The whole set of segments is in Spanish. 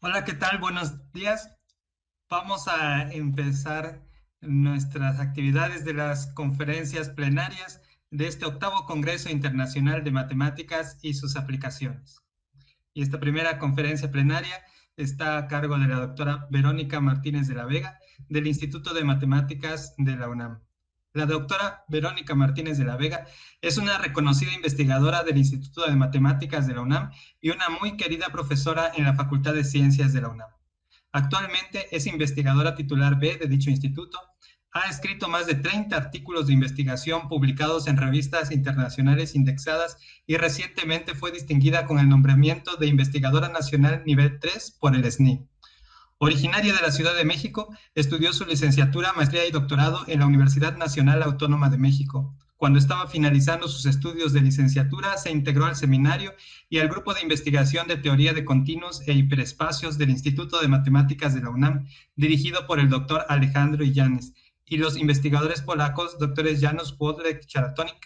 Hola, ¿qué tal? Buenos días. Vamos a empezar nuestras actividades de las conferencias plenarias de este octavo Congreso Internacional de Matemáticas y sus aplicaciones. Y esta primera conferencia plenaria está a cargo de la doctora Verónica Martínez de la Vega, del Instituto de Matemáticas de la UNAM. La doctora Verónica Martínez de la Vega es una reconocida investigadora del Instituto de Matemáticas de la UNAM y una muy querida profesora en la Facultad de Ciencias de la UNAM. Actualmente es investigadora titular B de dicho instituto. Ha escrito más de 30 artículos de investigación publicados en revistas internacionales indexadas y recientemente fue distinguida con el nombramiento de Investigadora Nacional Nivel 3 por el SNI. Originaria de la Ciudad de México, estudió su licenciatura, maestría y doctorado en la Universidad Nacional Autónoma de México. Cuando estaba finalizando sus estudios de licenciatura, se integró al seminario y al grupo de investigación de teoría de continuos e hiperespacios del Instituto de Matemáticas de la UNAM, dirigido por el doctor Alejandro Illanes, y los investigadores polacos, doctores Janusz Wodlek-Charatonik.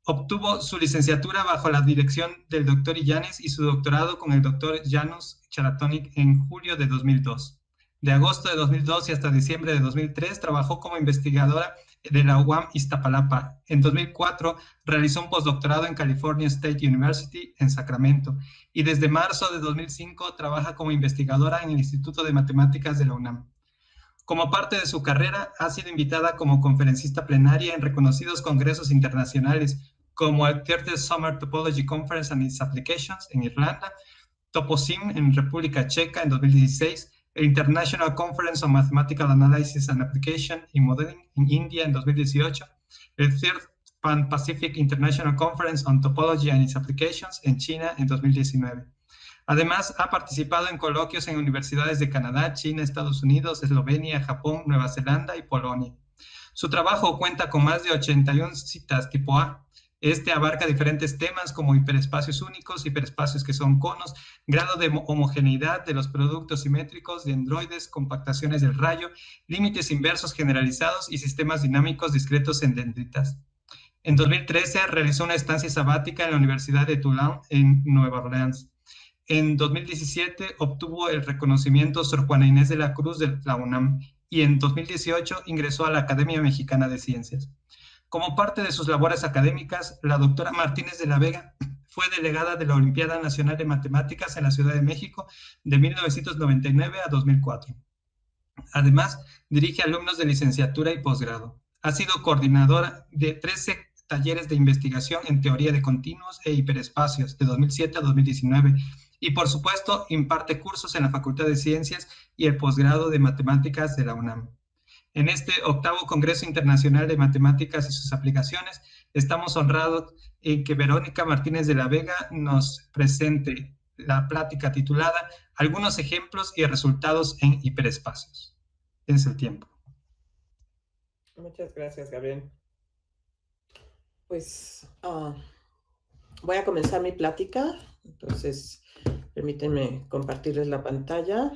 Obtuvo su licenciatura bajo la dirección del doctor Illanes y su doctorado con el doctor Janusz Charatonik en julio de 2002. De agosto de 2002 y hasta diciembre de 2003 trabajó como investigadora de la UAM Iztapalapa. En 2004 realizó un postdoctorado en California State University en Sacramento y desde marzo de 2005 trabaja como investigadora en el Instituto de Matemáticas de la UNAM. Como parte de su carrera, ha sido invitada como conferencista plenaria en reconocidos congresos internacionales, como el 30th Summer Topology Conference and its Applications en Irlanda, TOPOSIM en República Checa en 2016, el International Conference on Mathematical Analysis and Application in Modeling en India en 2018, el Third Pan-Pacific International Conference on Topology and its Applications en China en 2019. Además, ha participado en coloquios en universidades de Canadá, China, Estados Unidos, Eslovenia, Japón, Nueva Zelanda y Polonia. Su trabajo cuenta con más de 81 citas tipo A. Este abarca diferentes temas como hiperespacios únicos, hiperespacios que son conos, grado de homogeneidad de los productos simétricos, dendroides, compactaciones del rayo, límites inversos generalizados y sistemas dinámicos discretos en dendritas. En 2013 realizó una estancia sabática en la Universidad de Tulane en Nueva Orleans. En 2017 obtuvo el reconocimiento Sor Juana Inés de la Cruz de la UNAM y en 2018 ingresó a la Academia Mexicana de Ciencias. Como parte de sus labores académicas, la doctora Martínez de la Vega fue delegada de la Olimpiada Nacional de Matemáticas en la Ciudad de México de 1999 a 2004. Además, dirige alumnos de licenciatura y posgrado. Ha sido coordinadora de 13 talleres de investigación en teoría de continuos e hiperespacios de 2007 a 2019 y, por supuesto, imparte cursos en la Facultad de Ciencias y el posgrado de Matemáticas de la UNAM. En este octavo Congreso Internacional de Matemáticas y sus aplicaciones, estamos honrados en que Verónica Martínez de la Vega nos presente la plática titulada Algunos ejemplos y resultados en hiperespacios. Dense el tiempo. Muchas gracias, Gabriel. Pues voy a comenzar mi plática. Entonces, permítanme compartirles la pantalla.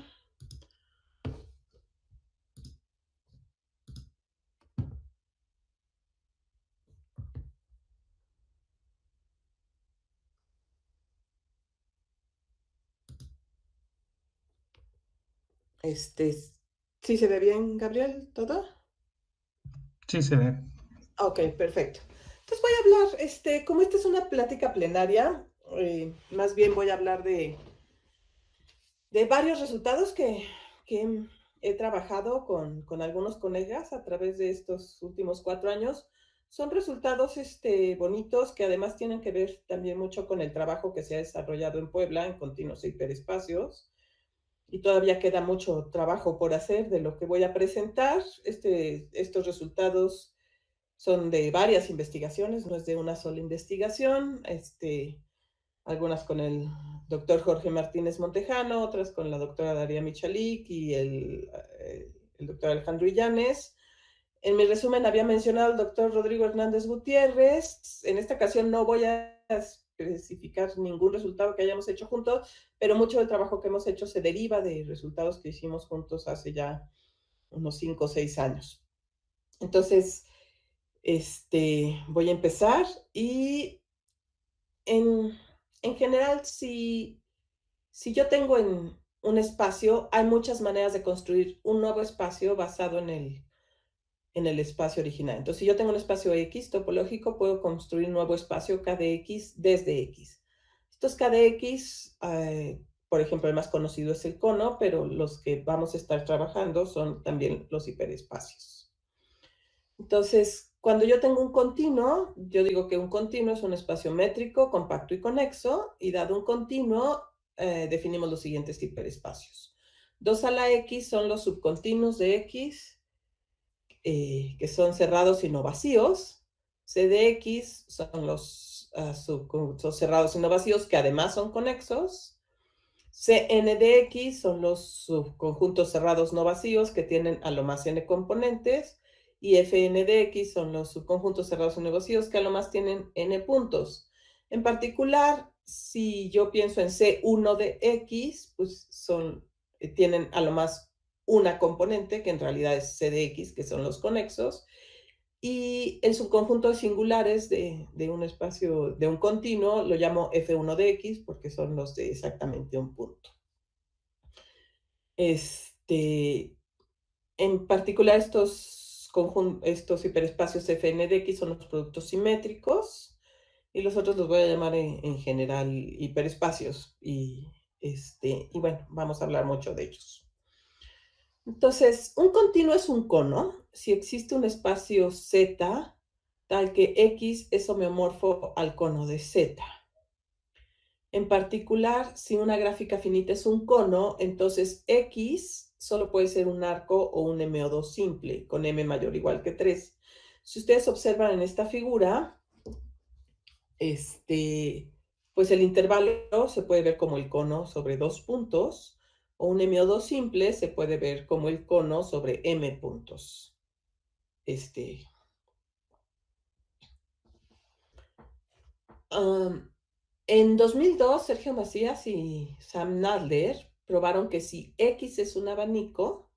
¿Sí se ve bien, Gabriel, todo? Sí, se ve. Ok, perfecto. Entonces voy a hablar, como esta es una plática plenaria, más bien voy a hablar de varios resultados que he trabajado con algunos colegas a través de estos últimos 4 años. Son resultados bonitos que además tienen que ver también mucho con el trabajo que se ha desarrollado en Puebla en continuos hiperespacios. Y todavía queda mucho trabajo por hacer de lo que voy a presentar. Estos resultados son de varias investigaciones, no es de una sola investigación. Algunas con el doctor Jorge Martínez Montejano, otras con la doctora Daria Michalik y el doctor Alejandro Illanes. En mi resumen había mencionado al doctor Rodrigo Hernández Gutiérrez. En esta ocasión no voy a especificar ningún resultado que hayamos hecho juntos, pero mucho del trabajo que hemos hecho se deriva de resultados que hicimos juntos hace ya unos 5 o 6 años. Entonces, voy a empezar y en general, si yo tengo un espacio, hay muchas maneras de construir un nuevo espacio basado en el espacio original. Entonces, si yo tengo un espacio X topológico, puedo construir un nuevo espacio KDX desde X. Estos KDX, por ejemplo, el más conocido es el cono, pero los que vamos a estar trabajando son también los hiperespacios. Entonces, cuando yo tengo un continuo, yo digo que un continuo es un espacio métrico, compacto y conexo, y dado un continuo, definimos los siguientes hiperespacios. 2 a la X son los subcontinuos de X, que son cerrados y no vacíos. C de X son los subconjuntos cerrados y no vacíos, que además son conexos. Cn de X son los subconjuntos cerrados no vacíos, que tienen a lo más n componentes. Y Fn de X son los subconjuntos cerrados y no vacíos, que a lo más tienen n puntos. En particular, si yo pienso en C1 de X, pues tienen a lo más una componente, que en realidad es C de X, que son los conexos, y el subconjunto de singulares de un espacio, de un continuo, lo llamo F1 de X, porque son los de exactamente un punto. En particular, estos hiperespacios Fn de X son los productos simétricos, y los otros los voy a llamar en general hiperespacios, y bueno, vamos a hablar mucho de ellos. Entonces, un continuo es un cono si existe un espacio Z tal que X es homeomorfo al cono de Z. En particular, si una gráfica finita es un cono, entonces X solo puede ser un arco o un MO2 simple, con M mayor o igual que 3. Si ustedes observan en esta figura, pues el intervalo se puede ver como el cono sobre 2 puntos, o un MO2 simple se puede ver como el cono sobre M puntos. En 2002, Sergio Macías y Sam Nadler probaron que si X es un abanico,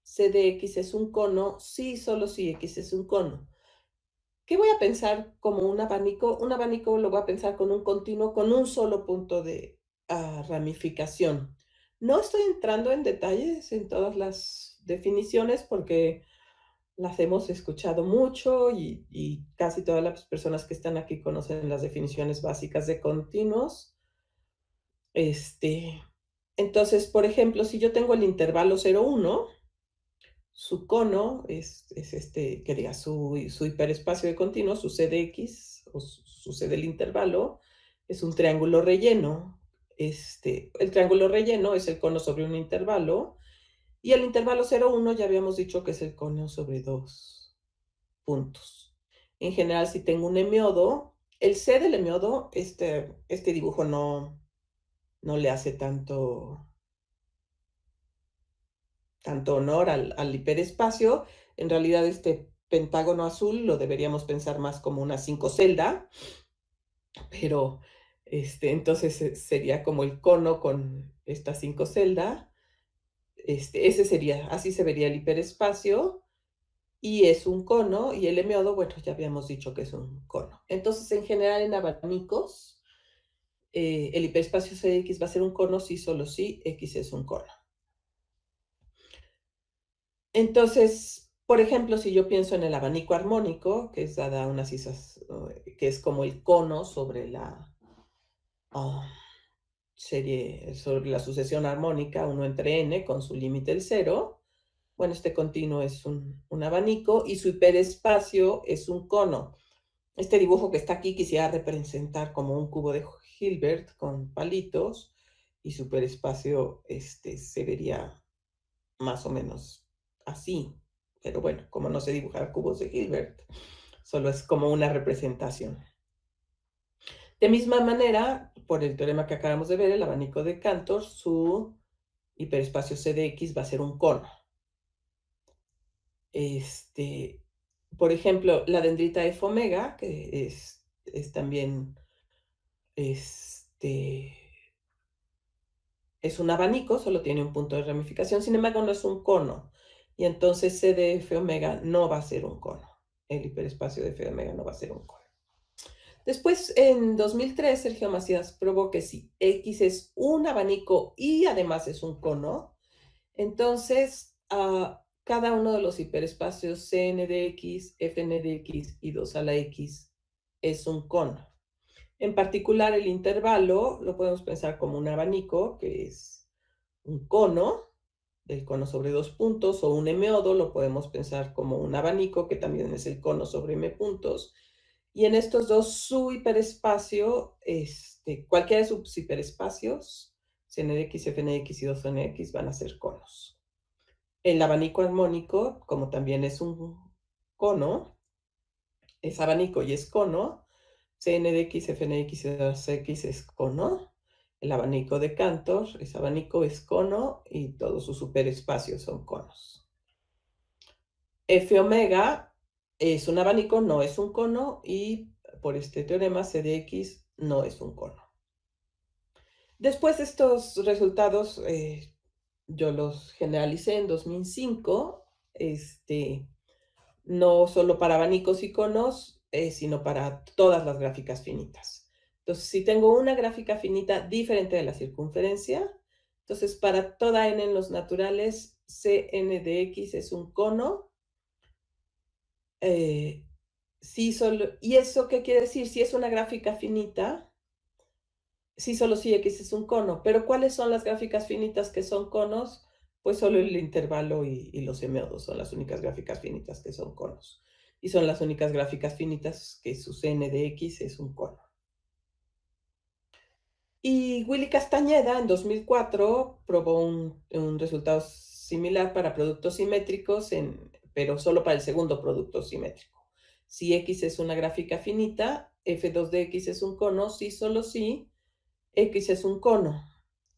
C de X es un cono, sí, solo si X es un cono. ¿Qué voy a pensar como un abanico? Un abanico lo voy a pensar con un continuo, con un solo punto de ramificación. No estoy entrando en detalles en todas las definiciones porque las hemos escuchado mucho y casi todas las personas que están aquí conocen las definiciones básicas de continuos. Entonces, por ejemplo, si yo tengo el intervalo 0, 1, su cono que diga su hiperespacio de continuo, su C de X, o su C del intervalo, es un triángulo relleno. El triángulo relleno es el cono sobre un intervalo, y el intervalo 0, 1 ya habíamos dicho que es el cono sobre 2 puntos. En general, si tengo un hemiodo, el C del hemiodo, este dibujo no le hace tanto honor al hiperespacio. En realidad, este pentágono azul lo deberíamos pensar más como una 5 celda, pero entonces sería como el cono con esta 5 celda. Ese sería, así se vería el hiperespacio, y es un cono, y el hemiodo, bueno, ya habíamos dicho que es un cono. Entonces, en general, en abanicos, el hiperespacio CX va a ser un cono si solo si X es un cono. Entonces, por ejemplo, si yo pienso en el abanico armónico, que es dada una que es como el cono sobre la serie, sobre la sucesión armónica 1 entre n con su límite el 0. Bueno, este continuo es un abanico y su hiperespacio es un cono. Este dibujo que está aquí quisiera representar como un cubo de Hilbert con palitos, y su hiperespacio se vería más o menos así. Pero bueno, como no sé dibujar cubos de Hilbert, solo es como una representación. De misma manera, por el teorema que acabamos de ver, el abanico de Cantor, su hiperespacio C de X va a ser un cono. Por ejemplo, la dendrita F omega, que es también es un abanico, solo tiene un punto de ramificación, sin embargo no es un cono, y entonces C de F omega no va a ser un cono. El hiperespacio de F omega no va a ser un cono. Después, en 2003, Sergio Macías probó que si X es un abanico y además es un cono, entonces cada uno de los hiperespacios Cn de X, Fn de X y 2 a la X es un cono. En particular, el intervalo lo podemos pensar como un abanico, que es un cono, el cono sobre dos puntos, o un hemiodo lo podemos pensar como un abanico, que también es el cono sobre m puntos. Y en estos dos, su hiperespacio, cualquiera de sus hiperespacios, Cn de x, Fn de x y 2n de x, van a ser conos. El abanico armónico, como también es un cono, es abanico y es cono, Cn de x, Fn de x y 2x es cono. El abanico de Cantor es abanico, es cono, y todos sus superespacios son conos. F omega es un abanico, no es un cono, y por este teorema C de x no es un cono. Después de estos resultados, yo los generalicé en 2005, no solo para abanicos y conos, sino para todas las gráficas finitas. Entonces, si tengo una gráfica finita diferente de la circunferencia, entonces para toda n en los naturales, Cn de x es un cono. ¿Y eso qué quiere decir? Si es una gráfica finita, sí, solo si x es un cono. Pero ¿cuáles son las gráficas finitas que son conos? Pues solo el intervalo y los hemiodos son las únicas gráficas finitas que son conos. Y son las únicas gráficas finitas que su Cn de x es un cono. Y Willy Castañeda en 2004 probó un resultado similar para productos simétricos, pero solo para el segundo producto simétrico. Si x es una gráfica finita, f2 de x es un cono, si solo si x es un cono.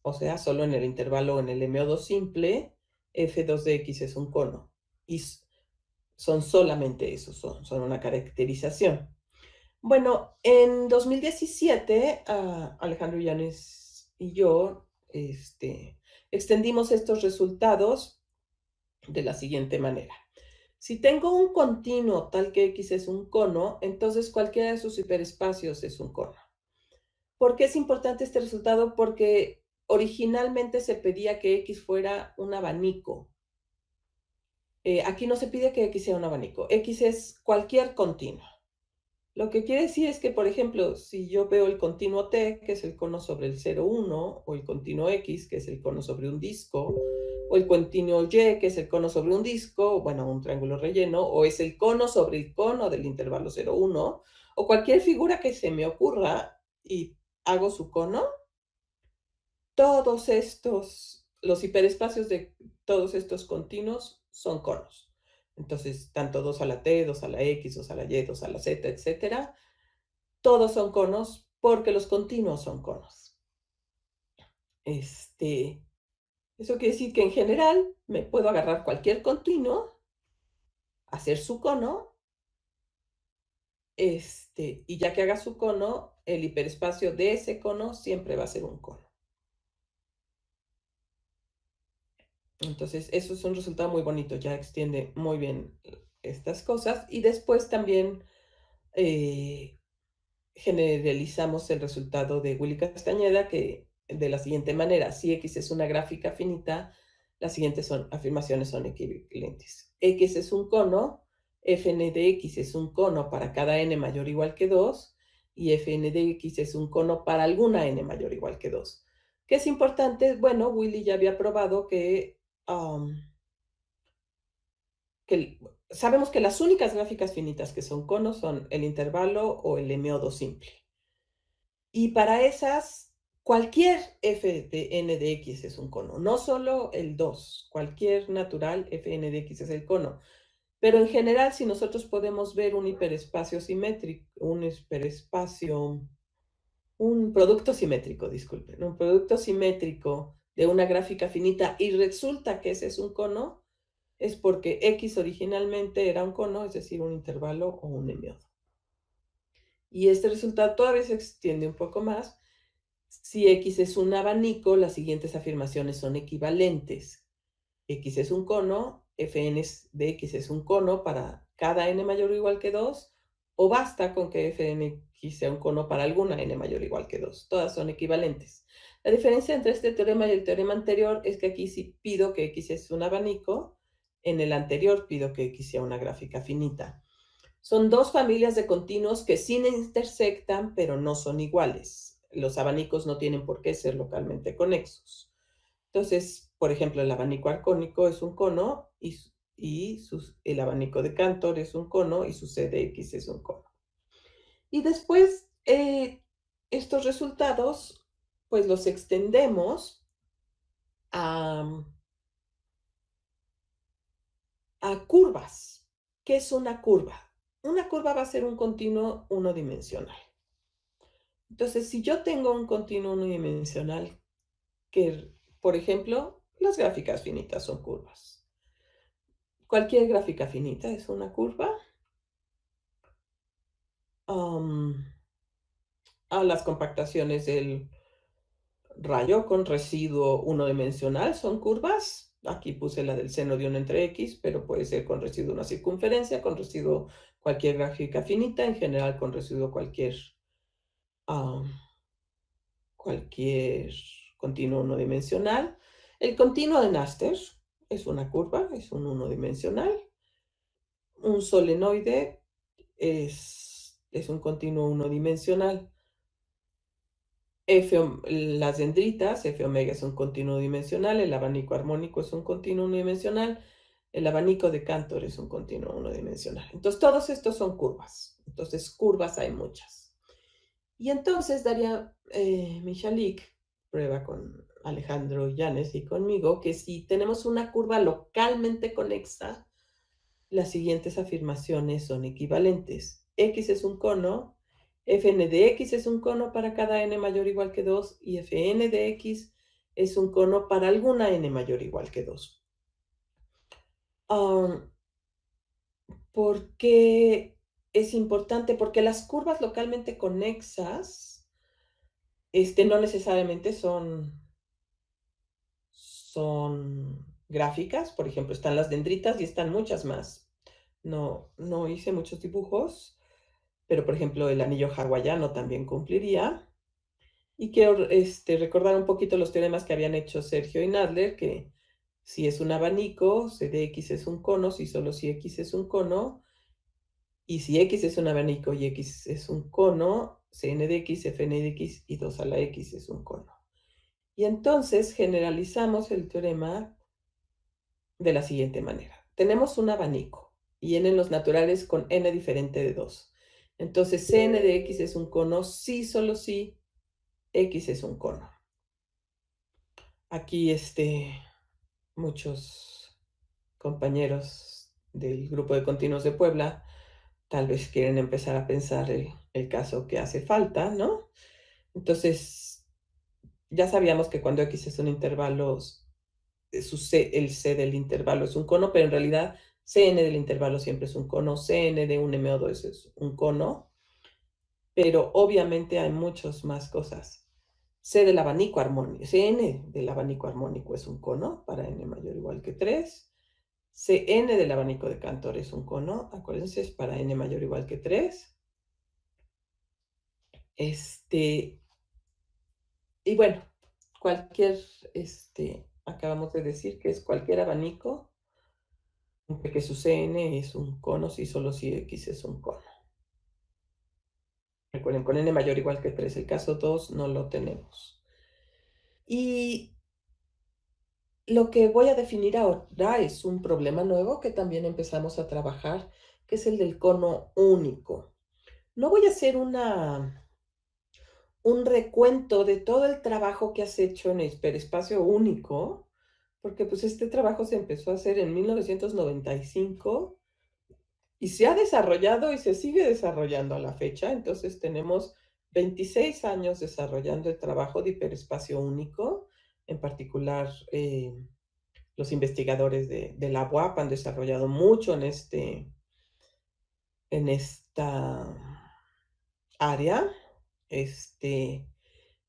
O sea, solo en el intervalo en el hemiodo simple, f2 de x es un cono. Y son solamente eso, son una caracterización. Bueno, en 2017, Alejandro Llanes y yo extendimos estos resultados de la siguiente manera. Si tengo un continuo tal que x es un cono, entonces cualquiera de sus hiperespacios es un cono. ¿Por qué es importante este resultado? Porque originalmente se pedía que x fuera un abanico. Aquí no se pide que x sea un abanico. X es cualquier continuo. Lo que quiere decir es que, por ejemplo, si yo veo el continuo t, que es el cono sobre el 0, 1, o el continuo x, que es el cono sobre un disco, o el continuo y, que es el cono sobre un disco, bueno, un triángulo relleno, o es el cono sobre el cono del intervalo 0, 1, o cualquier figura que se me ocurra y hago su cono, todos estos, los hiperespacios de todos estos continuos son conos. Entonces, tanto 2 a la t, 2 a la x, 2 a la y, 2 a la z, etcétera, todos son conos porque los continuos son conos. Eso quiere decir que en general me puedo agarrar cualquier continuo, hacer su cono, y ya que haga su cono, el hiperespacio de ese cono siempre va a ser un cono. Entonces, eso es un resultado muy bonito, ya extiende muy bien estas cosas. Y después también generalizamos el resultado de Willy Castañeda, que de la siguiente manera: si x es una gráfica finita, las siguientes afirmaciones son equivalentes. X es un cono, Fn de x es un cono para cada n mayor o igual que 2, y Fn de x es un cono para alguna n mayor o igual que 2. ¿Qué es importante? Bueno, Willy ya había probado que sabemos que las únicas gráficas finitas que son conos son el intervalo o el hemiodo simple. Y para esas, cualquier f de n de x es un cono, no solo el 2, cualquier natural fn de x es el cono. Pero en general, si nosotros podemos ver un hiperespacio simétrico, un producto simétrico, disculpen, un producto simétrico de una gráfica finita y resulta que ese es un cono, es porque x originalmente era un cono, es decir, un intervalo o un hemiodo. Y este resultado todavía se extiende un poco más. Si x es un abanico, las siguientes afirmaciones son equivalentes. X es un cono, Fn de x es un cono para cada n mayor o igual que 2, o basta con que f de nx sea un cono para alguna n mayor o igual que 2. Todas son equivalentes. La diferencia entre este teorema y el teorema anterior es que aquí sí pido que x es un abanico, en el anterior pido que x sea una gráfica finita. Son dos familias de continuos que sí intersectan, pero no son iguales. Los abanicos no tienen por qué ser localmente conexos. Entonces, por ejemplo, el abanico arcónico es un cono el abanico de Cantor es un cono y su c de x es un cono. Y después, estos resultados, pues los extendemos a, a curvas. ¿Qué es una curva? Una curva va a ser un continuo unidimensional. Entonces, si yo tengo un continuo unidimensional que, por ejemplo, las gráficas finitas son curvas. Cualquier gráfica finita es una curva. A las compactaciones del rayo con residuo unidimensional son curvas. Aquí puse la del seno de 1 entre x, pero puede ser con residuo una circunferencia, con residuo cualquier gráfica finita, en general con residuo cualquier continuo unidimensional. El continuo de Naster es una curva, es un unidimensional. Un solenoide es un continuo unidimensional. Las dendritas, F omega es un continuo dimensional, el abanico armónico es un continuo unidimensional, el abanico de Cantor es un continuo unidimensional. Entonces, todos estos son curvas. Entonces, curvas hay muchas. Y entonces daría Michalik, prueba con Alejandro Llanes y conmigo, que si tenemos una curva localmente conexa, las siguientes afirmaciones son equivalentes. X es un cono, Fn de x es un cono para cada n mayor o igual que 2 y Fn de x es un cono para alguna n mayor o igual que 2. ¿Por qué es importante? Porque las curvas localmente conexas no necesariamente son gráficas. Por ejemplo, están las dendritas y están muchas más. No hice muchos dibujos, pero por ejemplo el anillo hawaiano también cumpliría. Y quiero recordar un poquito los teoremas que habían hecho Sergio y Nadler, que si es un abanico, C de X es un cono, si solo si X es un cono, y si X es un abanico y X es un cono, Cn de X, Fn de X y 2 a la X es un cono. Y entonces generalizamos el teorema de la siguiente manera. Tenemos un abanico y n en los naturales con n diferente de 2. Entonces Cn de X es un cono si solo si X es un cono. Aquí muchos compañeros del grupo de continuos de Puebla tal vez quieren empezar a pensar el caso que hace falta, ¿no? Entonces, ya sabíamos que cuando X es un intervalo, el C del intervalo es un cono, pero en realidad Cn del intervalo siempre es un cono, Cn de un M2 es un cono, pero obviamente hay muchas más cosas. C del abanico armónico, Cn del abanico armónico es un cono para n mayor o igual que 3. Cn del abanico de Cantor es un cono, acuérdense, es para n mayor o igual que 3. Y bueno, acabamos de decir que es cualquier abanico, que su Cn es un cono si solo si X es un cono. Recuerden, con n mayor o igual que 3, el caso 2 no lo tenemos. Y lo que voy a definir ahora es un problema nuevo que también empezamos a trabajar, que es el del cono único. No voy a hacer un recuento de todo el trabajo que has hecho en el hiperespacio único, porque pues este trabajo se empezó a hacer en 1995 y se ha desarrollado y se sigue desarrollando a la fecha. Entonces tenemos 26 años desarrollando el trabajo de hiperespacio único, en particular los investigadores de la UAP han desarrollado mucho en esta área.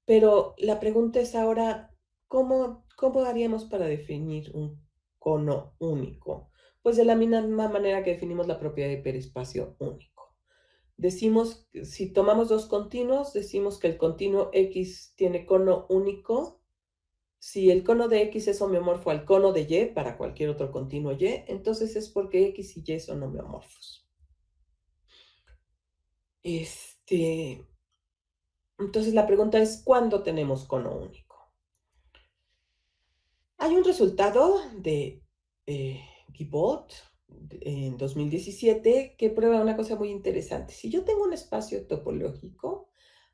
Pero la pregunta es ahora, ¿cómo haríamos para definir un cono único? Pues de la misma manera que definimos la propiedad de hiperespacio único. decimos, si tomamos dos continuos, decimos que el continuo X tiene cono único. Si el cono de X es homeomorfo al cono de Y para cualquier otro continuo Y, entonces es porque X y Y son homeomorfos. Entonces la pregunta es, ¿cuándo tenemos cono único? Hay un resultado de Guibault en 2017 que prueba una cosa muy interesante. Si yo tengo un espacio topológico,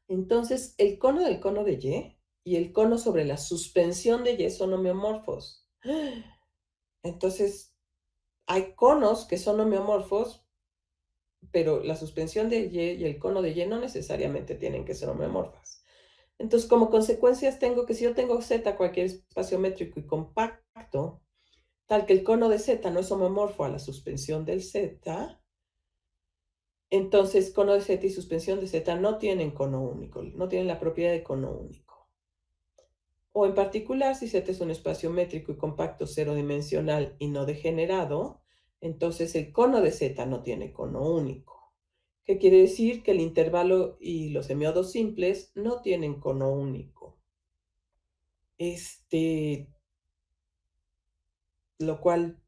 entonces el cono del cono de Y el cono sobre la suspensión de Y son homeomorfos. Entonces, hay conos que son homeomorfos, pero la suspensión de Y y el cono de Y no necesariamente tienen que ser homeomorfas. Entonces, como consecuencias tengo que si yo tengo Z, cualquier espacio métrico y compacto, tal que el cono de Z no es homomorfo a la suspensión del Z, entonces cono de Z y suspensión de Z no tienen cono único, no tienen la propiedad de cono único. O en particular, si Z es un espacio métrico y compacto cero dimensional y no degenerado, entonces el cono de Z no tiene cono único. ¿Qué quiere decir? Que el intervalo y los semiodos simples no tienen cono único. Lo cual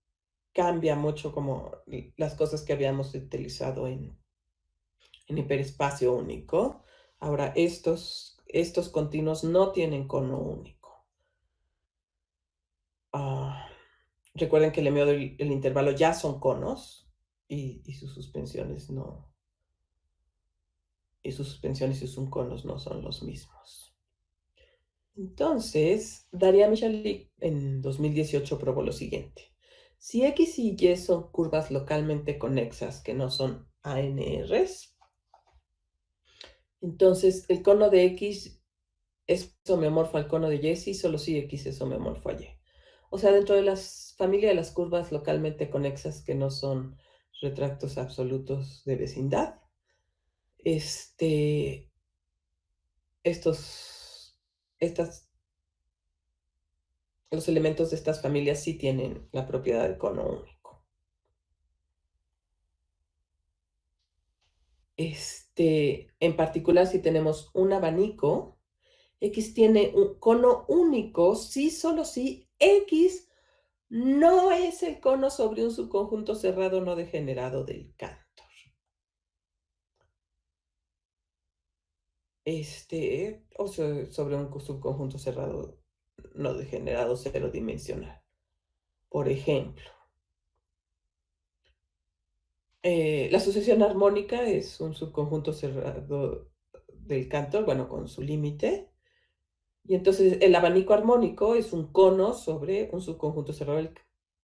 cambia mucho como las cosas que habíamos utilizado en hiperespacio único. Ahora, estos continuos no tienen cono único. Recuerden que el hemiodo y el intervalo ya son conos y sus suspensiones no. Y sus suspensiones y sus conos no son los mismos. Entonces, Daria Michalik en 2018 probó lo siguiente. Si X y Y son curvas localmente conexas que no son ANRs, entonces el cono de X es homeomorfo al cono de Y si solo si X es homeomorfo a Y. O sea, dentro de la familia de las curvas localmente conexas que no son retractos absolutos de vecindad, los elementos de estas familias sí tienen la propiedad de cono único. En particular, si tenemos un abanico, X tiene un cono único si solo si X no es el cono sobre un subconjunto cerrado no degenerado del Cantor. O sobre un subconjunto cerrado no degenerado cero dimensional. Por ejemplo, la sucesión armónica es un subconjunto cerrado del Cantor, bueno, con su límite. Y entonces el abanico armónico es un cono sobre un subconjunto cerrado del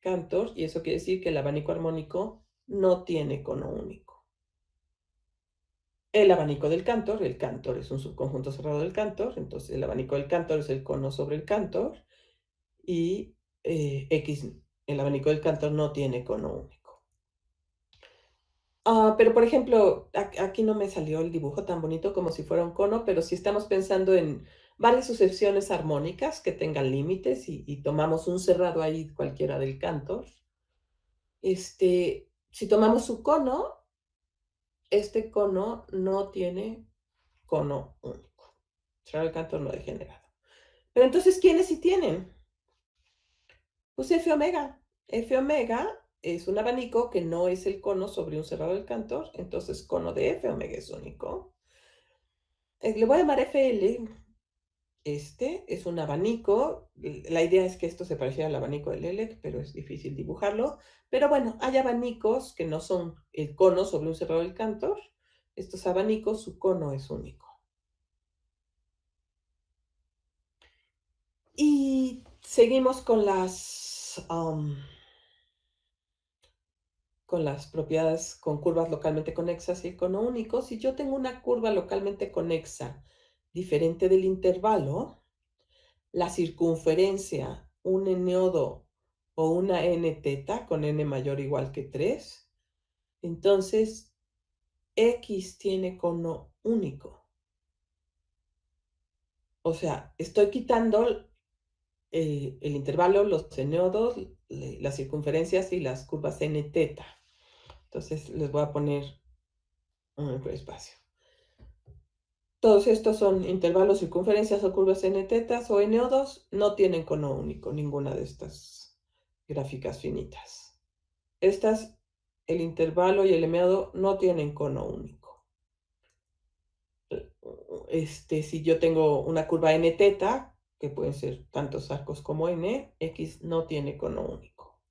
Cantor, y eso quiere decir que el abanico armónico no tiene cono único. El abanico del Cantor, el Cantor es un subconjunto cerrado del Cantor, entonces el abanico del Cantor es el cono sobre el Cantor, y X, el abanico del Cantor no tiene cono único. Pero por ejemplo, aquí no me salió el dibujo tan bonito como si fuera un cono, pero si estamos pensando en varias sucesiones armónicas que tengan límites y tomamos un cerrado ahí cualquiera del Cantor, si tomamos su cono, este cono no tiene cono único. Cerrado del Cantor no degenerado. Pero entonces, ¿quiénes sí tienen? Pues F omega. F omega es un abanico que no es el cono sobre un cerrado del Cantor, entonces cono de F omega es único. Le voy a llamar FL. Este es un abanico. La idea es que esto se pareciera al abanico del ELEC, pero es difícil dibujarlo. Pero bueno, hay abanicos que no son el cono sobre un cerrado del Cantor. Estos abanicos, su cono es único. Y seguimos con las propiedades con curvas localmente conexas y el cono único. Si yo tengo una curva localmente conexa diferente del intervalo, la circunferencia, un eniodo o una n teta con n mayor o igual que 3, entonces X tiene cono único. O sea, estoy quitando el intervalo, los eniodos, las circunferencias y las curvas n teta. Entonces les voy a poner un hiperespacio. Todos estos son intervalos, circunferencias o curvas n tetas o NO2, no tienen cono único, ninguna de estas gráficas finitas. Estas, el intervalo y el emeado no tienen cono único. Si yo tengo una curva n teta, que pueden ser tantos arcos como n, x no tiene cono único.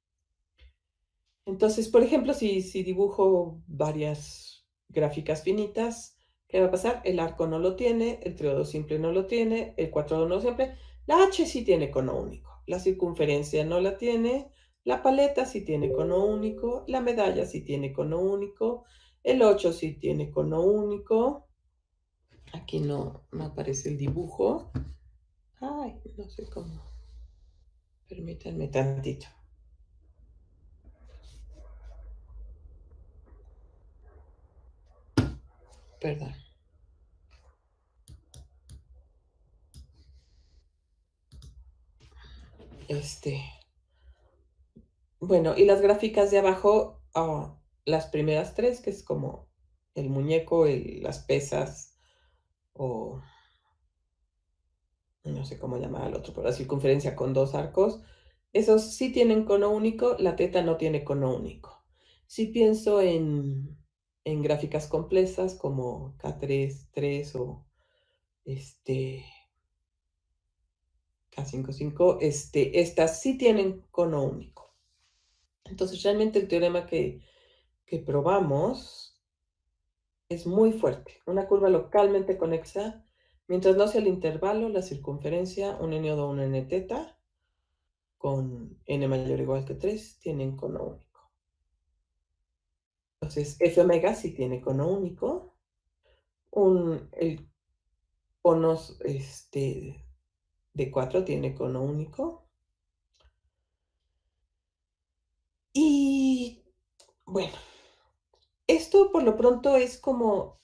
Entonces, por ejemplo, si dibujo varias gráficas finitas, ¿qué va a pasar? El arco no lo tiene, el triodo simple no lo tiene, el cuatrodo no siempre. La H sí tiene cono único, la circunferencia no la tiene, la paleta sí tiene cono único, la medalla sí tiene cono único, el 8 sí tiene cono único. Aquí no aparece el dibujo. Ay, no sé cómo. Permítanme tantito. Perdón. Bueno, y las gráficas de abajo, las primeras tres, que es como el muñeco, las pesas, o no sé cómo llamar al otro, pero la circunferencia con dos arcos, esos sí tienen cono único, la teta no tiene cono único. Si pienso en gráficas complejas como K3, 3 o K5, 5, estas sí tienen cono único. Entonces, realmente el teorema que probamos es muy fuerte. Una curva localmente conexa, mientras no sea el intervalo, la circunferencia, un n o un n teta, con n mayor o igual que 3, tienen cono único. Entonces, f omega sí tiene cono único. El cono de 4 tiene cono único. Y bueno, esto por lo pronto es como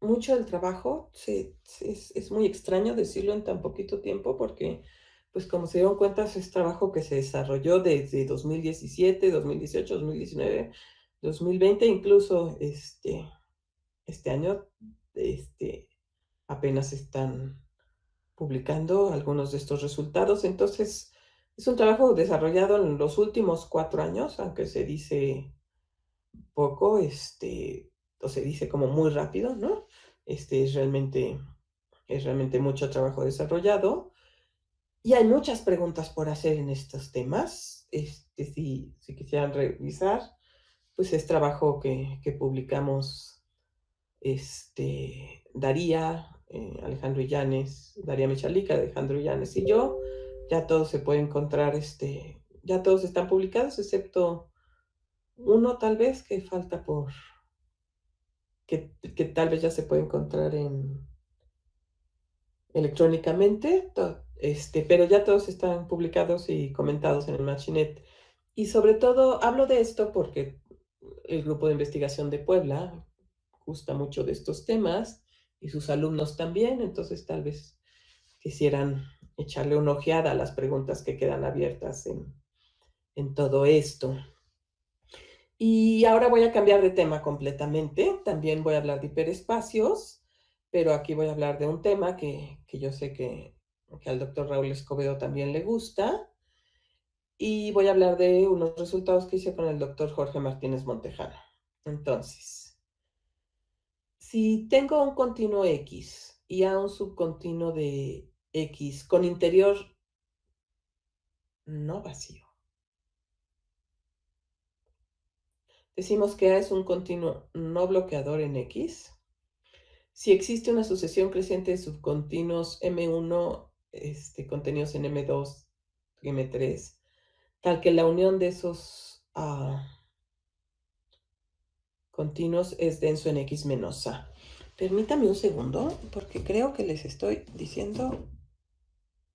mucho del trabajo. Es muy extraño decirlo en tan poquito tiempo porque, pues como se dieron cuenta, es trabajo que se desarrolló desde 2017, 2018, 2019, 2020, incluso este año apenas están publicando algunos de estos resultados. Entonces, es un trabajo desarrollado en los últimos 4 años, aunque se dice poco, o se dice como muy rápido, ¿no? Es realmente mucho trabajo desarrollado y hay muchas preguntas por hacer en estos temas. Si quisieran revisar, pues es trabajo que publicamos Daría, Alejandro Illanes, Daría Michalica, Alejandro Illanes y yo. Ya todos se puede encontrar, ya todos están publicados, excepto uno tal vez que falta que tal vez ya se puede encontrar electrónicamente, pero ya todos están publicados y comentados en el Machinet. Y sobre todo hablo de esto porque el grupo de investigación de Puebla gusta mucho de estos temas y sus alumnos también, entonces tal vez quisieran echarle una ojeada a las preguntas que quedan abiertas en todo esto. Y ahora voy a cambiar de tema completamente. También voy a hablar de hiperespacios, pero aquí voy a hablar de un tema que yo sé que al doctor Raúl Escobedo también le gusta. Y voy a hablar de unos resultados que hice con el doctor Jorge Martínez Montejano. Entonces, si tengo un continuo X y a un subcontinuo de X con interior no vacío, decimos que A es un continuo no bloqueador en X. Si existe una sucesión creciente de subcontinuos M1 contenidos en M2 y M3, tal que la unión de esos continuos es denso en X menos A. Permítame un segundo, porque creo que les estoy diciendo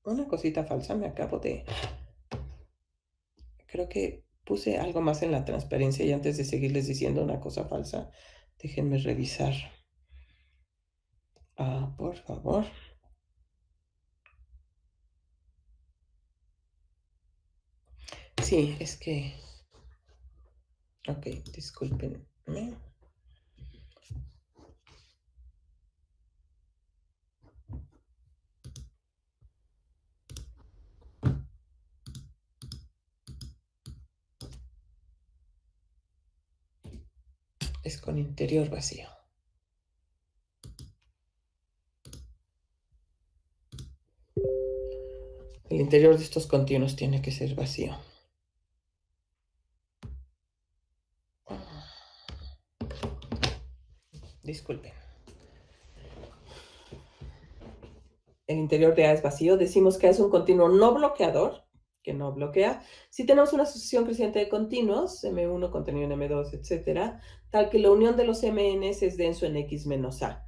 una cosita falsa. Creo que puse algo más en la transparencia y antes de seguirles diciendo una cosa falsa, déjenme revisar. Por favor. Sí, es que... Ok, discúlpenme. es con interior vacío. El interior de estos continuos tiene que ser vacío. Disculpen. El interior de A es vacío. Decimos que es un continuo no bloqueador, que no bloquea. Si tenemos una sucesión creciente de continuos, M1 contenido en M2, etcétera, tal que la unión de los MNs es denso en X menos A.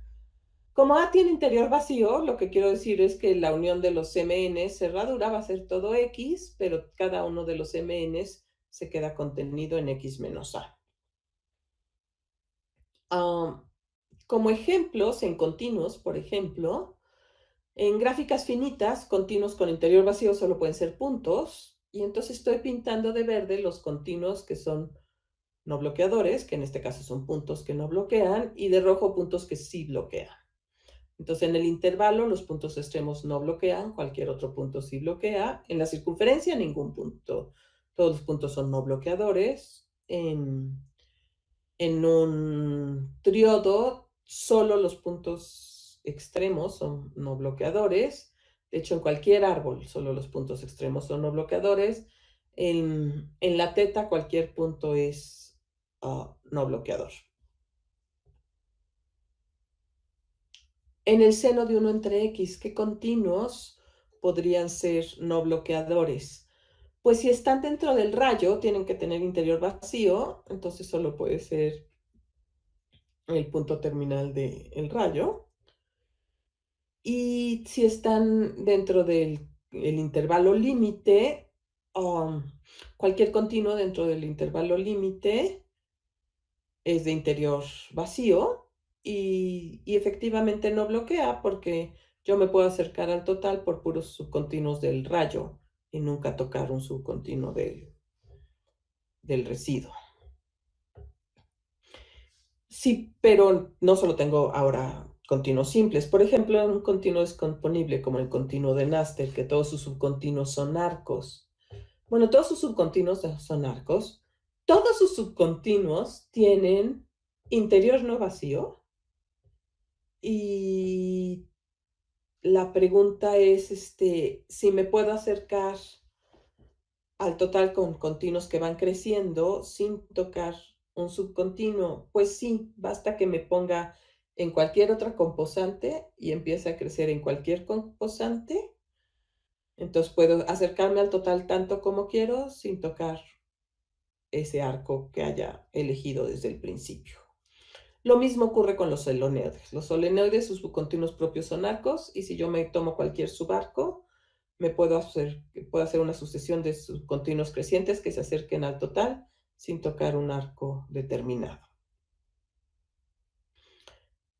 Como A tiene interior vacío, lo que quiero decir es que la unión de los MNs cerradura va a ser todo X, pero cada uno de los MNs se queda contenido en X menos A. Como ejemplos, en continuos, por ejemplo, en gráficas finitas, continuos con interior vacío solo pueden ser puntos, y entonces estoy pintando de verde los continuos que son no bloqueadores, que en este caso son puntos que no bloquean, y de rojo puntos que sí bloquean. Entonces, en el intervalo, los puntos extremos no bloquean, cualquier otro punto sí bloquea. En la circunferencia, ningún punto. Todos los puntos son no bloqueadores. En un triodo, solo los puntos extremos son no bloqueadores. De hecho, en cualquier árbol, solo los puntos extremos son no bloqueadores. En la teta, cualquier punto es no bloqueador. En el seno de 1 entre X, ¿qué continuos podrían ser no bloqueadores? Pues si están dentro del rayo, tienen que tener interior vacío, entonces solo puede ser el punto terminal del rayo. Y si están dentro del intervalo límite, cualquier continuo dentro del intervalo límite es de interior vacío y efectivamente no bloquea porque yo me puedo acercar al total por puros subcontinuos del rayo y nunca tocar un subcontinuo del residuo. Sí, pero no solo tengo ahora continuos simples. Por ejemplo, un continuo descomponible como el continuo de Nusselt, que todos sus subcontinuos son arcos. Bueno, todos sus subcontinuos son arcos. Todos sus subcontinuos tienen interior no vacío. Y la pregunta es si me puedo acercar al total con continuos que van creciendo sin tocar un subcontinuo. Pues sí, basta que me ponga en cualquier otra composante y empiece a crecer en cualquier composante. Entonces puedo acercarme al total tanto como quiero sin tocar ese arco que haya elegido desde el principio. Lo mismo ocurre con los solenoides. Los solenoides, sus subcontinuos propios son arcos, y si yo me tomo cualquier subarco, puedo hacer una sucesión de subcontinuos crecientes que se acerquen al total sin tocar un arco determinado.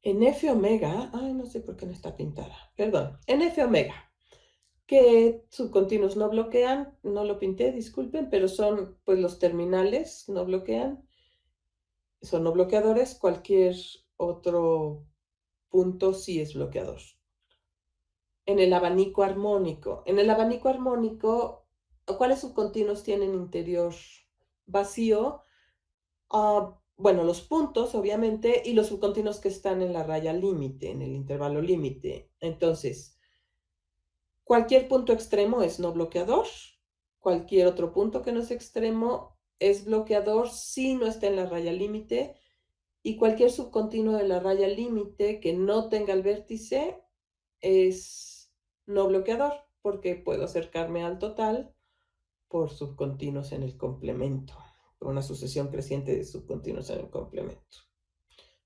En F omega, no sé por qué no está pintada, perdón, en F omega, que subcontinuos no bloquean, no lo pinté, disculpen, pero son pues los terminales, no bloquean, son no bloqueadores, cualquier otro punto sí es bloqueador. En el abanico armónico. En el abanico armónico, ¿cuáles subcontinuos tienen interior vacío? Bueno, los puntos, obviamente, y los subcontinuos que están en la raya límite, en el intervalo límite. Entonces, cualquier punto extremo es no bloqueador. Cualquier otro punto que no es extremo es bloqueador si no está en la raya límite. Y cualquier subcontinuo de la raya límite que no tenga el vértice es no bloqueador, porque puedo acercarme al total por subcontinuos en el complemento, por una sucesión creciente de subcontinuos en el complemento.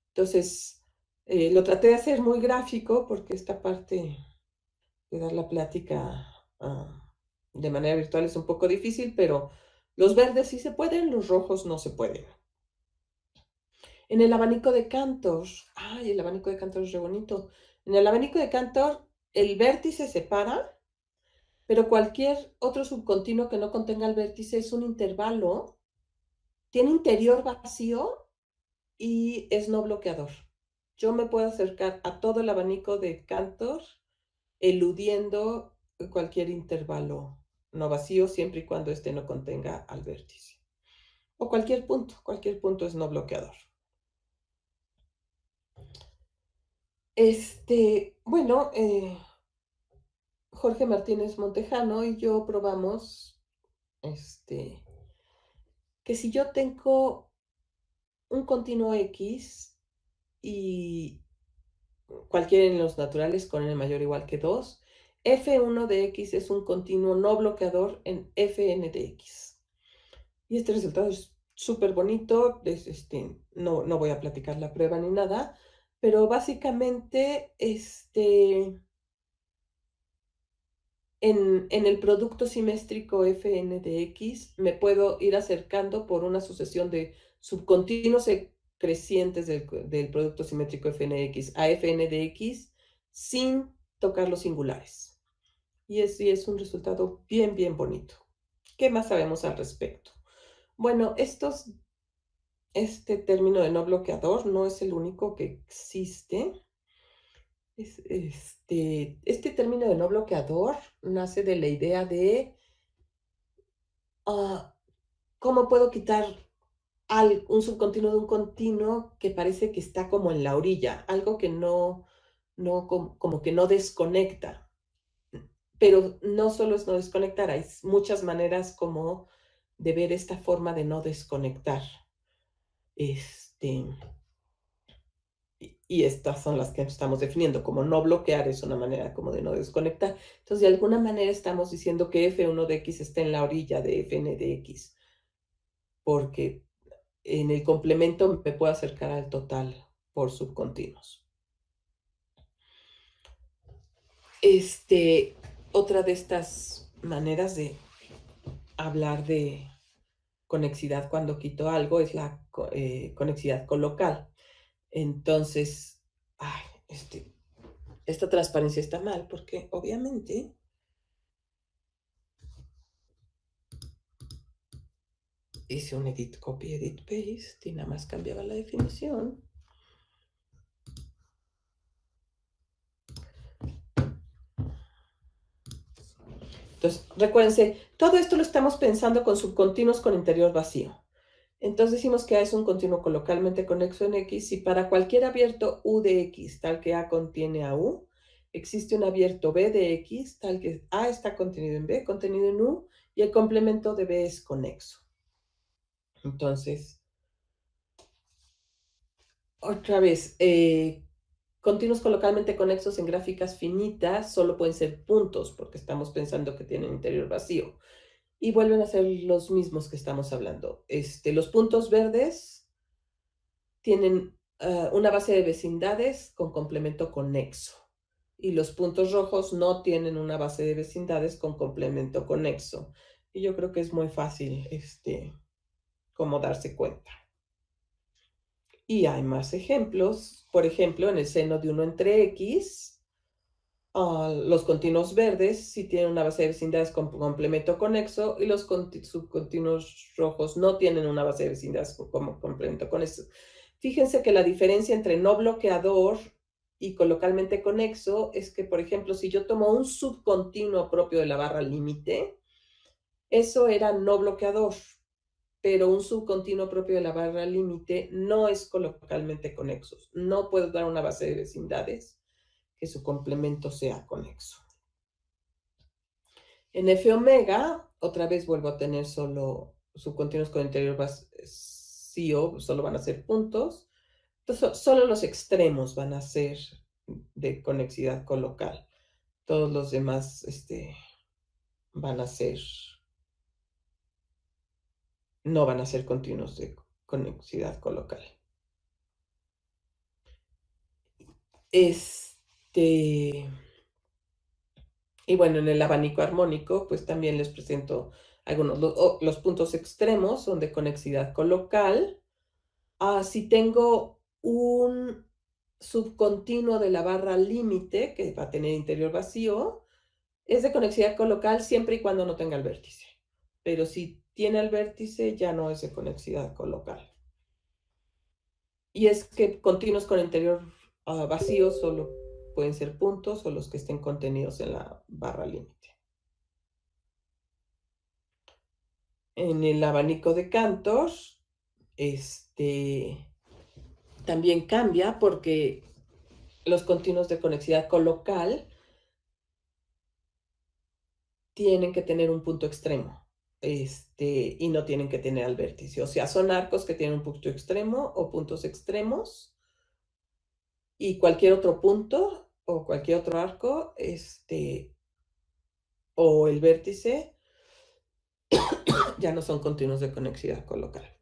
Entonces, lo traté de hacer muy gráfico porque esta parte de dar la plática de manera virtual es un poco difícil, pero los verdes sí se pueden, los rojos no se pueden. En el abanico de Cantor, el abanico de Cantor es re bonito. En el abanico de Cantor, el vértice se separa, pero cualquier otro subcontinuo que no contenga el vértice es un intervalo, tiene interior vacío y es no bloqueador. Yo me puedo acercar a todo el abanico de Cantor eludiendo cualquier intervalo no vacío, siempre y cuando no contenga al vértice. O cualquier punto es no bloqueador. Bueno, Jorge Martínez Montejano y yo probamos que si yo tengo un continuo X y cualquiera en los naturales con n mayor o igual que 2, f1 de x es un continuo no bloqueador en fn de x. Y este resultado es súper bonito, no voy a platicar la prueba ni nada, pero básicamente en el producto simétrico fn de x me puedo ir acercando por una sucesión de subcontinuos crecientes del producto simétrico fn de x a fn de x sin tocar los singulares. Y es un resultado bien, bien bonito. ¿Qué más sabemos al respecto? Bueno, este término de no bloqueador no es el único que existe. Este término de no bloqueador nace de la idea de cómo puedo quitar un subcontinuo de un continuo que parece que está como en la orilla, algo que como que no desconecta. Pero no solo es no desconectar, hay muchas maneras como de ver esta forma de no desconectar. Y estas son las que estamos definiendo, como no bloquear es una manera como de no desconectar. Entonces, de alguna manera estamos diciendo que f1 de x está en la orilla de fn de x, porque en el complemento me puedo acercar al total por subcontinuos. Otra de estas maneras de hablar de conexidad cuando quito algo es la conexidad colocal. Entonces, esta transparencia está mal porque obviamente hice un edit copy, edit paste y nada más cambiaba la definición. Entonces, recuérdense, todo esto lo estamos pensando con subcontinuos con interior vacío. Entonces decimos que A es un continuo colocalmente conexo en X y para cualquier abierto U de X tal que A contiene a U, existe un abierto B de X tal que A está contenido en B, contenido en U, y el complemento de B es conexo. Entonces, otra vez, continuos colocalmente conexos en gráficas finitas solo pueden ser puntos porque estamos pensando que tienen interior vacío. Y vuelven a ser los mismos que estamos hablando. Los puntos verdes tienen una base de vecindades con complemento conexo. Y los puntos rojos no tienen una base de vecindades con complemento conexo. Y yo creo que es muy fácil como darse cuenta. Y hay más ejemplos. Por ejemplo, en el seno de 1 entre x, los continuos verdes sí tienen una base de vecindades con complemento conexo y los subcontinuos rojos no tienen una base de vecindades como complemento conexo. Fíjense que la diferencia entre no bloqueador y colocalmente conexo es que, por ejemplo, si yo tomo un subcontinuo propio de la barra límite, eso era no bloqueador, pero un subcontinuo propio de la barra límite no es colocalmente conexo. No puedo dar una base de vecindades que su complemento sea conexo. En F omega, otra vez vuelvo a tener solo subcontinuos con interior vacío, solo van a ser puntos. Entonces, solo los extremos van a ser de conexidad colocal. Todos los demás van a ser, no van a ser continuos de conexidad colocal. Y bueno, en el abanico armónico, pues también les presento algunos. Los puntos extremos son de conexidad colocal. Si tengo un subcontinuo de la barra límite, que va a tener interior vacío, es de conexidad colocal siempre y cuando no tenga el vértice. Pero si tiene el vértice, ya no es de conexidad colocal. Y es que continuos con interior vacío solo pueden ser puntos o los que estén contenidos en la barra límite. En el abanico de Cantor, también cambia porque los continuos de conexidad colocal tienen que tener un punto extremo, y no tienen que tener al vértice. O sea, son arcos que tienen un punto extremo o puntos extremos, y cualquier otro punto o cualquier otro arco, o el vértice, ya no son continuos de conexidad colocal.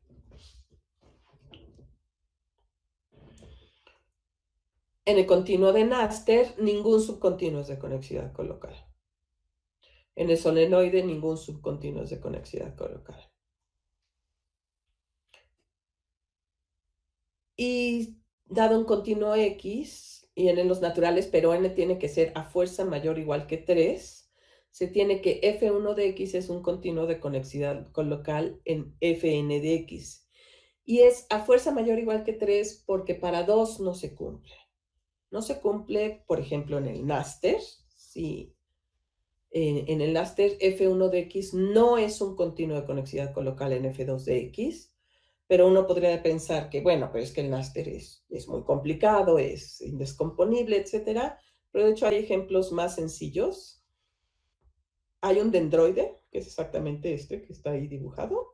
En el continuo de Naster, ningún subcontinuo es de conexidad colocal. En el solenoide, ningún subcontinuo es de conexidad colocal. Y dado un continuo X, y en los naturales, pero n tiene que ser a fuerza mayor o igual que 3, se tiene que F1 de X es un continuo de conexidad colocal en Fn de X. Y es a fuerza mayor o igual que 3 porque para 2 no se cumple. No se cumple, por ejemplo, en el Naster. Si en el Naster F1 de X no es un continuo de conexidad colocal en F2 de X, pero uno podría pensar que, bueno, pero es que el Naster es muy complicado, es indescomponible, etc. Pero de hecho hay ejemplos más sencillos. Hay un dendroide, que es exactamente este que está ahí dibujado,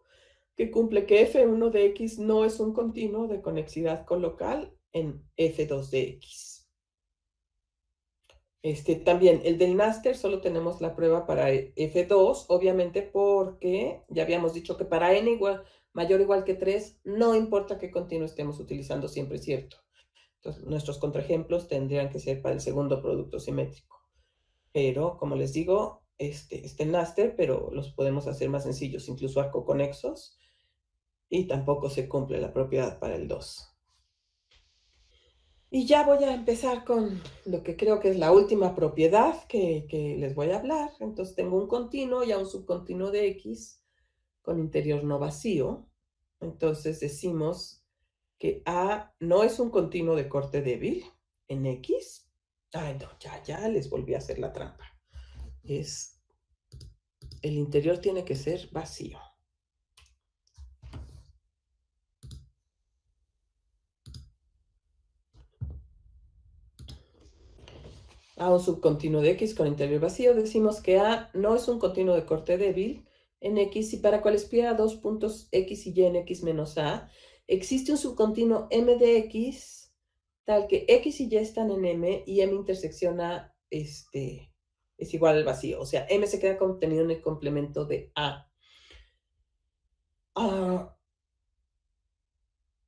que cumple que F1 de X no es un continuo de conexidad colocal en F2 de X. También el del Naster solo tenemos la prueba para F2, obviamente porque ya habíamos dicho que para n mayor o igual que 3, no importa qué continuo estemos utilizando, siempre es cierto. Entonces, nuestros contraejemplos tendrían que ser para el segundo producto simétrico. Pero, como les digo, el Naster, pero los podemos hacer más sencillos, incluso arcoconexos, y tampoco se cumple la propiedad para el 2. Y ya voy a empezar con lo que creo que es la última propiedad que les voy a hablar. Entonces tengo un continuo y a un subcontinuo de X con interior no vacío. Entonces decimos que A no es un continuo de corte débil en X. Ay, no, ya les volví a hacer la trampa. El interior tiene que ser vacío. A un subcontinuo de X con interior vacío, decimos que A no es un continuo de corte débil en X, y para cualesquiera dos puntos X y Y en X menos A, existe un subcontinuo M de X tal que X y Y están en M y M intersección A es igual al vacío. O sea, M se queda contenido en el complemento de A.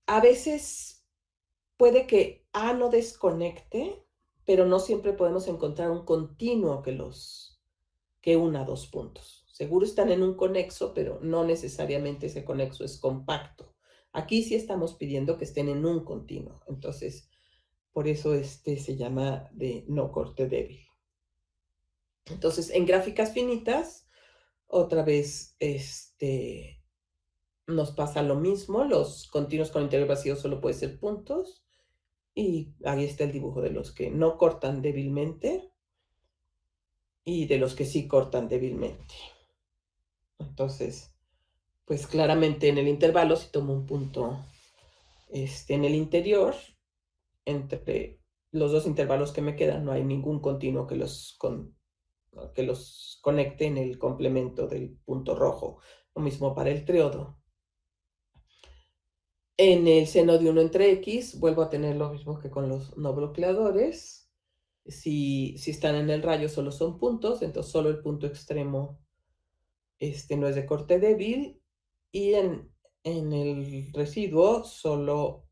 A veces puede que A no desconecte, pero no siempre podemos encontrar un continuo que una dos puntos. Seguro están en un conexo, pero no necesariamente ese conexo es compacto. Aquí sí estamos pidiendo que estén en un continuo. Entonces, por eso se llama de no corte débil. Entonces, en gráficas finitas, otra vez, nos pasa lo mismo. Los continuos con interior vacío solo pueden ser puntos. Y ahí está el dibujo de los que no cortan débilmente y de los que sí cortan débilmente. Entonces, pues claramente en el intervalo, si tomo un punto en el interior, entre los dos intervalos que me quedan, no hay ningún continuo que los conecte en el complemento del punto rojo. Lo mismo para el triodo. En el seno de 1 entre X, vuelvo a tener lo mismo que con los no bloqueadores. Si están en el rayo, solo son puntos, entonces solo el punto extremo no es de corte débil. Y en el residuo, solo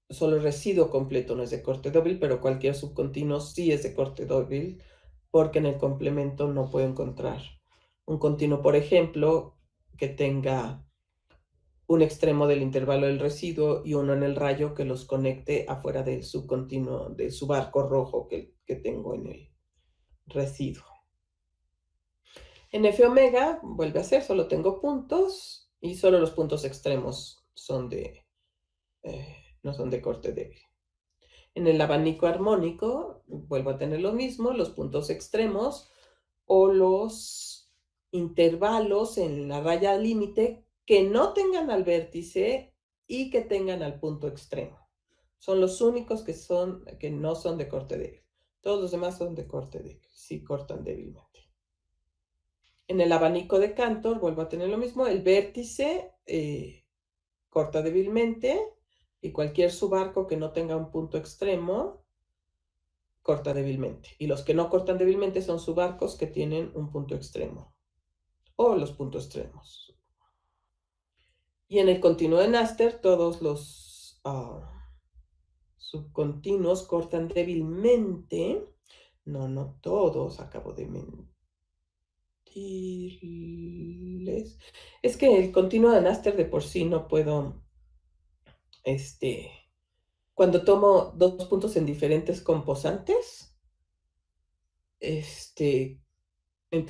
el residuo completo no es de corte débil, pero cualquier subcontinuo sí es de corte débil, porque en el complemento no puedo encontrar un continuo, por ejemplo, que tenga un extremo del intervalo del residuo y uno en el rayo que los conecte afuera del subcontinuo, del subarco rojo que tengo en el residuo. En F omega, vuelve a ser, solo tengo puntos y solo los puntos extremos no son de corte débil. En el abanico armónico, vuelvo a tener lo mismo, los puntos extremos o los intervalos en la raya límite que no tengan al vértice y que tengan al punto extremo. Son los únicos que no son de corte débil. Todos los demás son de corte débil, sí cortan débilmente. En el abanico de Cantor vuelvo a tener lo mismo, el vértice corta débilmente y cualquier subarco que no tenga un punto extremo corta débilmente. Y los que no cortan débilmente son subarcos que tienen un punto extremo o los puntos extremos. Y en el continuo de Naster todos los subcontinuos cortan débilmente. No todos, acabo de mentirles. Es que el continuo de Naster de por sí no puedo, cuando tomo dos puntos en diferentes composantes, entonces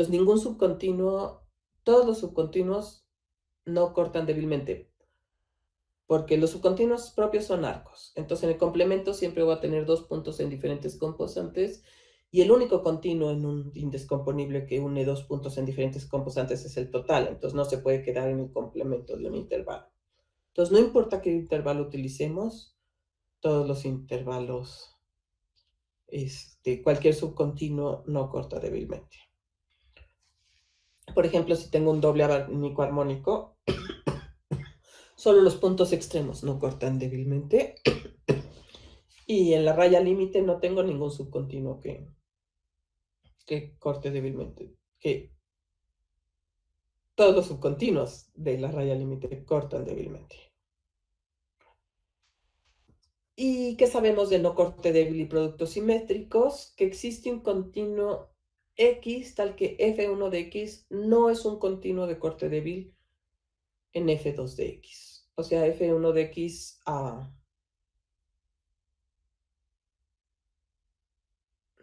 ningún subcontinuo, todos los subcontinuos no cortan débilmente, porque los subcontinuos propios son arcos. Entonces en el complemento siempre voy a tener dos puntos en diferentes composantes, y el único continuo en un indescomponible que une dos puntos en diferentes composantes es el total. Entonces no se puede quedar en el complemento de un intervalo. Entonces no importa qué intervalo utilicemos, todos los intervalos, cualquier subcontinuo no corta débilmente. Por ejemplo, si tengo un doble abanico armónico, solo los puntos extremos no cortan débilmente. Y en la raya límite no tengo ningún subcontinuo que corte débilmente. Que todos los subcontinuos de la raya límite cortan débilmente. ¿Y qué sabemos de no corte débil y productos simétricos? Que existe un continuo X tal que F1 de X no es un continuo de corte débil en F2 de X. O sea, F1 de X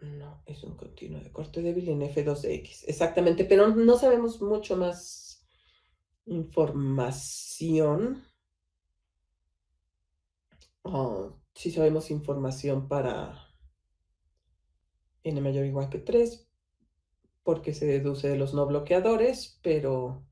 no es un continuo de corte débil en F2 de X. Exactamente, pero no sabemos mucho más información. Sí sabemos información para n mayor o igual que 3, porque se deduce de los no bloqueadores, pero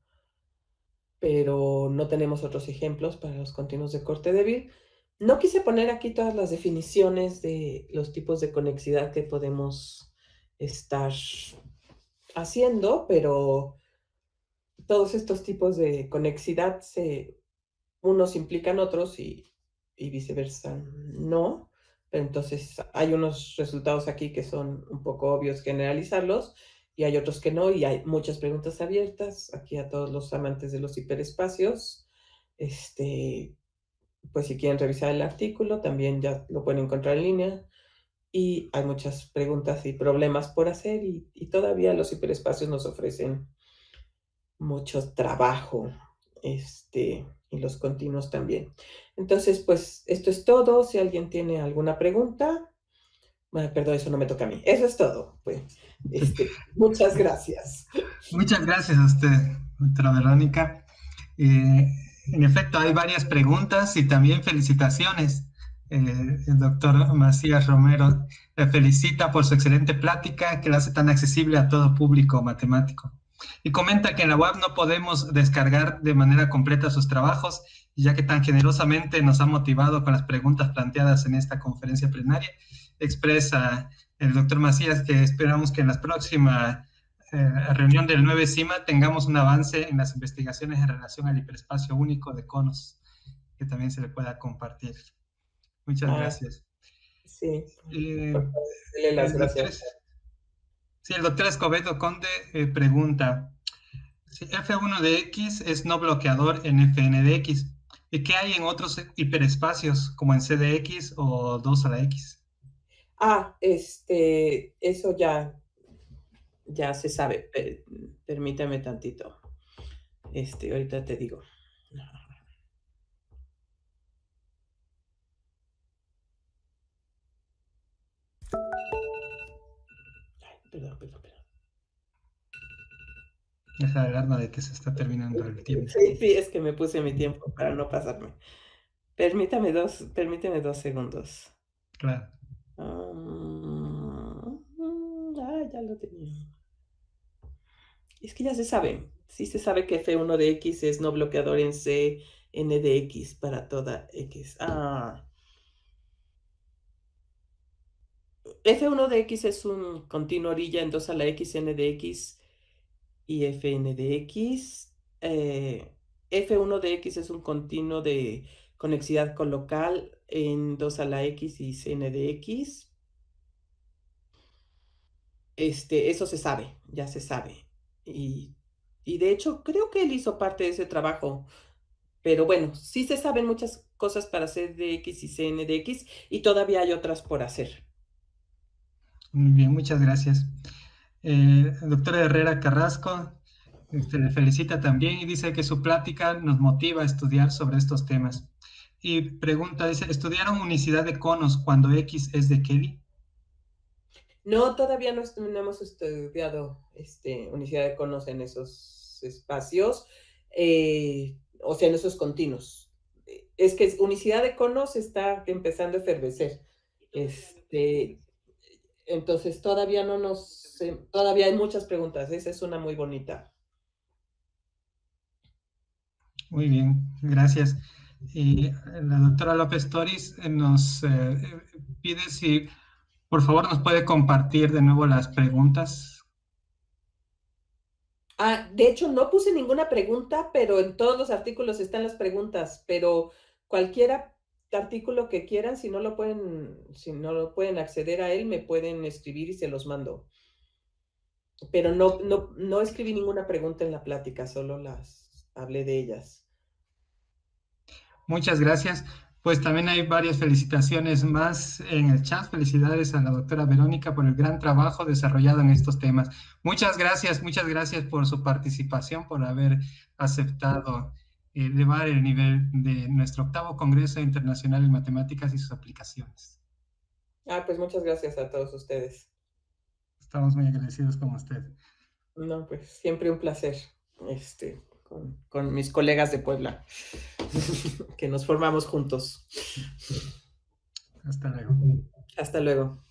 no tenemos otros ejemplos para los continuos de corte débil. No quise poner aquí todas las definiciones de los tipos de conexidad que podemos estar haciendo, pero todos estos tipos de conexidad unos implican otros y viceversa no. Pero entonces hay unos resultados aquí que son un poco obvios generalizarlos, y hay otros que no, y hay muchas preguntas abiertas aquí a todos los amantes de los hiperespacios. Pues si quieren revisar el artículo, también ya lo pueden encontrar en línea, y hay muchas preguntas y problemas por hacer, y todavía los hiperespacios nos ofrecen mucho trabajo, y los continuos también. Entonces, pues esto es todo. Si alguien tiene alguna pregunta, bueno, perdón, eso no me toca a mí. Eso es todo. Pues, muchas gracias. Muchas gracias a usted, doctora Verónica. En efecto, hay varias preguntas y también felicitaciones. El doctor Macías Romero le felicita por su excelente plática que la hace tan accesible a todo público matemático. Y comenta que en la web no podemos descargar de manera completa sus trabajos, ya que tan generosamente nos ha motivado con las preguntas planteadas en esta conferencia plenaria. Expresa el doctor Macías que esperamos que en las próximas reunión del 9 CIMA tengamos un avance en las investigaciones en relación al hiperespacio único de conos, que también se le pueda compartir. Muchas gracias. Sí, el doctor Escobedo Conde pregunta, si F1 de X es no bloqueador en Fn de X, ¿y qué hay en otros hiperespacios, como en C de X o 2 a la X? Eso ya se sabe. Permítame tantito. Ahorita te digo. Perdón. Es la alarma de que se está terminando el tiempo. Sí, es que me puse mi tiempo para no pasarme. Permítame dos segundos. Claro. Ya lo tenía. Es que ya se sabe. Sí se sabe que F1 de X es no bloqueador en C, n de x para toda x. F1 de x es un continuo orilla en 2 a la x n de x y Fn de x. F1 de x es un continuo de conexidad colocal en 2 a la x y Cn de x. Eso se sabe, ya se sabe. Y de hecho, creo que él hizo parte de ese trabajo. Pero bueno, sí se saben muchas cosas para hacer de x y Cn de x y todavía hay otras por hacer. Muy bien, muchas gracias. Doctora Herrera Carrasco, le felicita también y dice que su plática nos motiva a estudiar sobre estos temas. Y pregunta, dice, ¿estudiaron unicidad de conos cuando X es de Kelly? No, todavía no hemos estudiado unicidad de conos en esos espacios, o sea, en esos continuos. Es que unicidad de conos está empezando a efervecer. Entonces todavía todavía hay muchas preguntas. Esa es una muy bonita. Muy bien, gracias. Y la doctora López Toris nos pide si por favor nos puede compartir de nuevo las preguntas. De hecho, no puse ninguna pregunta, pero en todos los artículos están las preguntas, pero cualquier artículo que quieran, si no lo pueden acceder a él, me pueden escribir y se los mando. Pero no escribí ninguna pregunta en la plática, solo las hablé de ellas. Muchas gracias. Pues también hay varias felicitaciones más en el chat. Felicidades a la doctora Verónica por el gran trabajo desarrollado en estos temas. Muchas gracias por su participación, por haber aceptado elevar el nivel de nuestro octavo Congreso Internacional en Matemáticas y sus aplicaciones. Pues muchas gracias a todos ustedes. Estamos muy agradecidos con usted. No, pues siempre un placer, con mis colegas de Puebla, que nos formamos juntos. Hasta luego. Hasta luego.